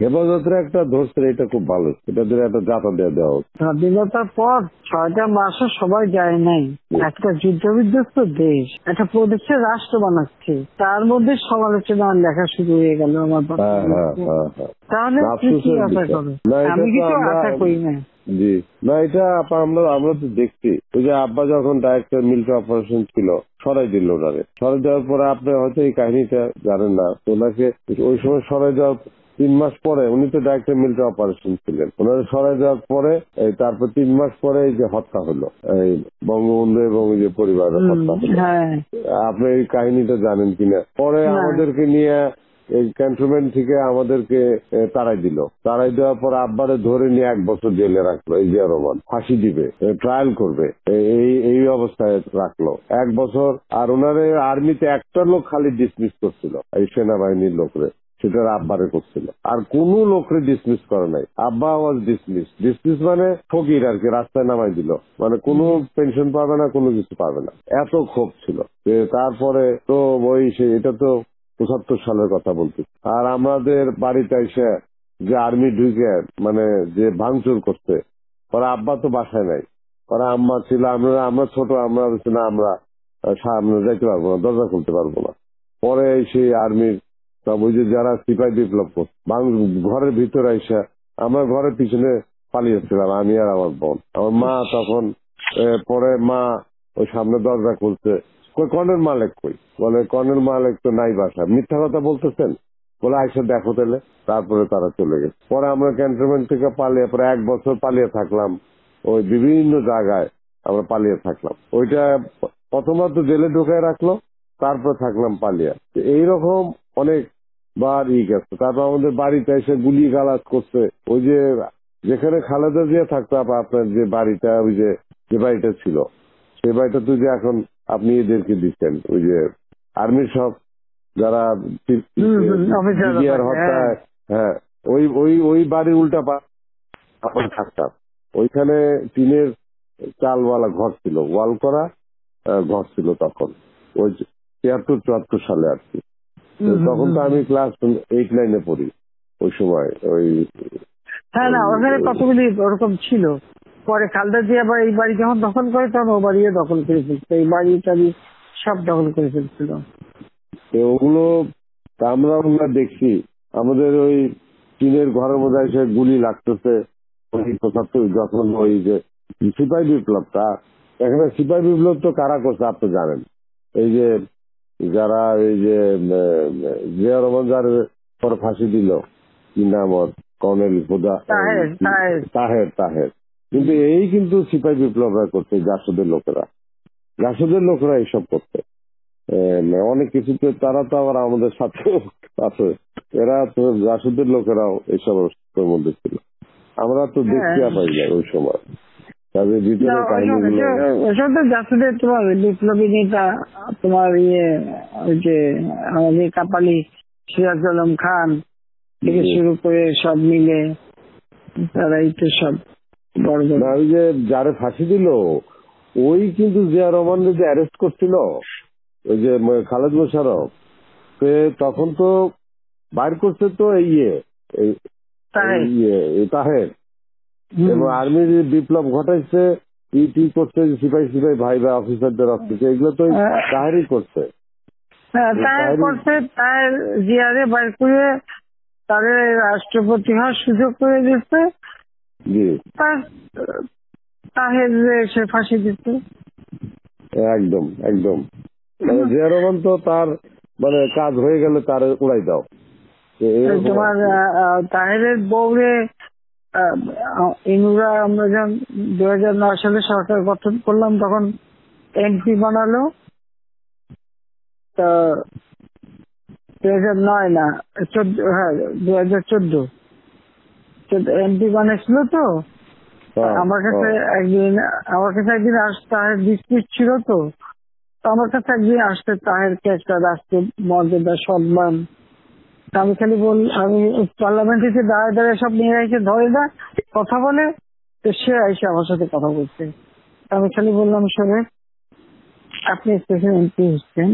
হেফাজতের একটা ধরছে, এটা খুব ভালো, এটা দিয়ে একটা যাতা দিয়ে দেওয়া হচ্ছে। স্বাধীনতার পর 6টা মাসও সবাই যায় নাই। একটা যুদ্ধ বিধ্বস্ত দেশ একটা প্রদেশের রাষ্ট্র বানাচ্ছে, তার মধ্যে সমালোচনা লেখা শুরু হয়ে গেল আমার। তাহলে কি আশা করো? আমি কিছু আশা করি না। জি না, এটা আমরা তো দেখছি, ওই যে আব্বা যখন ডাইরেক্টর মিলিটারি অপারেশন ছিল সরাই দিল ওনারে, সরাই দেওয়ার পরে আপনি হয়তো এই কাহিনীটা জানেন না, ওনাকে ওই সময় সরাই দেওয়ার 3 মাস পরে, উনি তো ডাইরেক্টর মিলিটারি অপারেশন ছিলেন, ওনারা সরাই দেওয়ার পরে তারপর 3 মাস পরে এই যে হত্যা হলো, এই বঙ্গবন্ধু এবং যে পরিবারের হত্যা হলো। আপনি এই কাহিনীটা জানেন কিনা? পরে আমাদেরকে নিয়ে এই ক্যান্টনমেন্ট থেকে আমাদেরকে তাড়াই দিল, তাড়াই দেওয়ার পর আব্বারে ধরে নিয়ে 1 বছর জেলে রাখলো। এই জিয়া রহমান ফাঁসি দিবে, ট্রায়াল করবে, এই অবস্থায় রাখলো 1 বছর। আর ওনারে আর্মিতে একটা লোক খালি ডিসমিস করছিল, এই সেনাবাহিনীর লোকরে, সেটা আব্বারে করছিল, আর কোন লোকরে ডিসমিস করে নাই। আব্বা ওয়াজ ডিসমিস মানে ফকির আর কি, রাস্তায় নামাই দিল, মানে কোনো পেনশন পাবে না, কোনো কিছু পাবে না, এত ক্ষোভ ছিল। তারপরে তো এটা তো 75 সালের কথা বলছি। আর আমাদের বাড়িতে এসে যে আর্মি ঢুকে মানে যে ভাঙচুর করছে, ওরা আব্বা তো বাসায় নাই, ওরা আম্মা ছিল, আমরা ছোট, আমরা আমরা সামনে যাইতে পারবো না, দরজা খুলতে পারবো না। পরে সেই আর্মির সব ওই যে যারা সিপাহী বিপ্লব করছে ঘরের ভিতরে এসে, আমরা ঘরের পিছনে পালিয়েছিলাম, আমি আর আমার বোন। আমার মা তখন পরে মা ওই সামনে দরজা খুলছে, কর্নেল মালিক কই? বলে কর্নেল মালিক তো নাই বাসা। মিথ্যা কথা বলতেছেন? বলে আইসা দেখো তাহলে। তারপরে তারা চলে গেছে। পরে আমরা ক্যান্টনমেন্ট থেকে পালিয়ে, পরে 1 বছর পালিয়ে থাকলাম, ওই বিভিন্ন জায়গায় আমরা পালিয়ে থাকলাম। ওইটা প্রথমত জেলে ঢুকায় রাখলো, তারপর থাকলাম পালিয়ে। এইরকম অনেক বার গেছে। তারপর আমাদের বাড়িতে এসে গুলি গালাজ করছে। ওই যে যেখানে খালেদা জিয়া থাকতো, আপনার যে বাড়িটা, ওই যে বাড়িটা ছিল, সেই বাড়িটা তো যে এখন আপনি এদেরকে দিচ্ছেন, ওই যে আর্মির সব যারা হত্যায়, হ্যাঁ, ওই বাড়ির উল্টা আমরা থাকতাম। ওইখানে টিনের চালওয়ালা ঘর ছিল, ওয়াল করা ঘর ছিল তখন, ওই 73-74 সালে আর কি। তখন তো আমি ক্লাস 8-9-এ পড়ি ওই সময়। ওই ওখানে কতগুলি ওরকম ছিল। পরে খালেদা জিয়া আবার এই বাড়ি যখন দখল করে, তখন ও বাড়িও দখল করে ফেলছে, এই বাড়ি টাড়ি সব দখল করে ফেলছিল। ওগুলো আমরা দেখছি, আমাদের ওই টিনের ঘরের মধ্যে এসে গুলি লাগতেছে। ওই 75 যখন ওই যে সিপাহী বিপ্লবটা, এখানে সিপাহী বিপ্লব তো কারা করছে আপনি জানেন? এই যে যারা এই যে জিয়া রহমান যার পর ফাঁসি দিল, কি নাম ওর, কর্নেল তাহের। কিন্তু এই কিন্তু সিপাহী বিপ্লবরা করছে, জাসদের লোকেরা এইসব করছে অনেক কিছুতে। তারা তো আবার আমাদের সাথে আছে, এরা তো জাসদের লোকেরাও এইসব মধ্যে ছিল। আমরা তো দেখতে পাই না ওই সময় তাদের ভিতরে কাহিনীগুলো। জাসদের তোমার বিপ্লবী নেতা, তোমার ওই যে আমাদের কাপালি সিরাজ আলম খান থেকে শুরু করে সব মিলে তারাই তো সব বড় বড়। ওই যে যারা ফাঁসি দিল, ওই কিন্তু জিয়া রহমানের যে অ্যারেস্ট করছিল, ওই যে খালেদ মোশাররফ, তখন তো বাইর করছে তো তাহের, এবং আর্মির বিপ্লব ঘটাইছে, ইটি করছে, সিপাহী ভাই বা অফিসারদের অফিসে, এগুলো তো তাহেরই করছে। তাহের জিয়ারে বাইর করে তাদের রাষ্ট্রপতি হওয়ার সুযোগ করে দিচ্ছে, তাহের সে ফাঁসি দিচ্ছে। একদম জিয়া রহমান তো তার মানে কাজ হয়ে গেলে তার উড়াই দাও। তোমার তাহেরের বউরে ইনুরা, আমরা যখন 2009 সালে সরকার গঠন করলাম, তখন এমপি বানালো। তা 2009 না 2014 এমপি বানিয়েছিল। তো আমার কাছে একদিন তাহের ডিসপিউট ছিল, তো আমার কাছে একদিন আসতে তাহেরকে একটা রাষ্ট্রীয় মর্যাদা সম্মান, আমি খালি আমি পার্লামেন্টে দাঁড়ায় সব নিয়ে এসে ধরে না কথা বলে, তো সে এসে আমার সাথে কথা বলছে। আমি খালি বললাম, শোনে, আপনি স্পেশাল এমপি হচ্ছেন,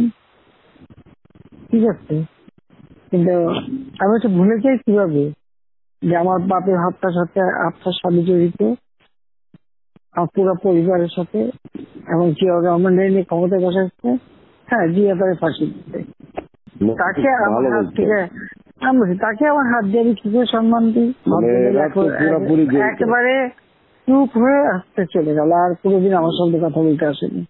ঠিক আছে, কিন্তু আমি তো ভুলে যাই কিভাবে যে আমার বাপের হত্যার সাথে আপনার স্বামী জড়িত, আমার পুরো পরিবারের সাথে, এবং জিয়া রহমান নিয়ে ক্ষমতায় বসাচ্ছে। হ্যাঁ, জিয়া তারে ফাঁসি দিতে, তাকে আমার হাত থেকে আমি বলছি, তাকে আমার হাত দিয়ে আমি কি করে সম্মান দিই? একেবারে চুপ হয়ে আসতে চলে গেল, আর কোনোদিন আমার সঙ্গে কথা বলতে আসেনি।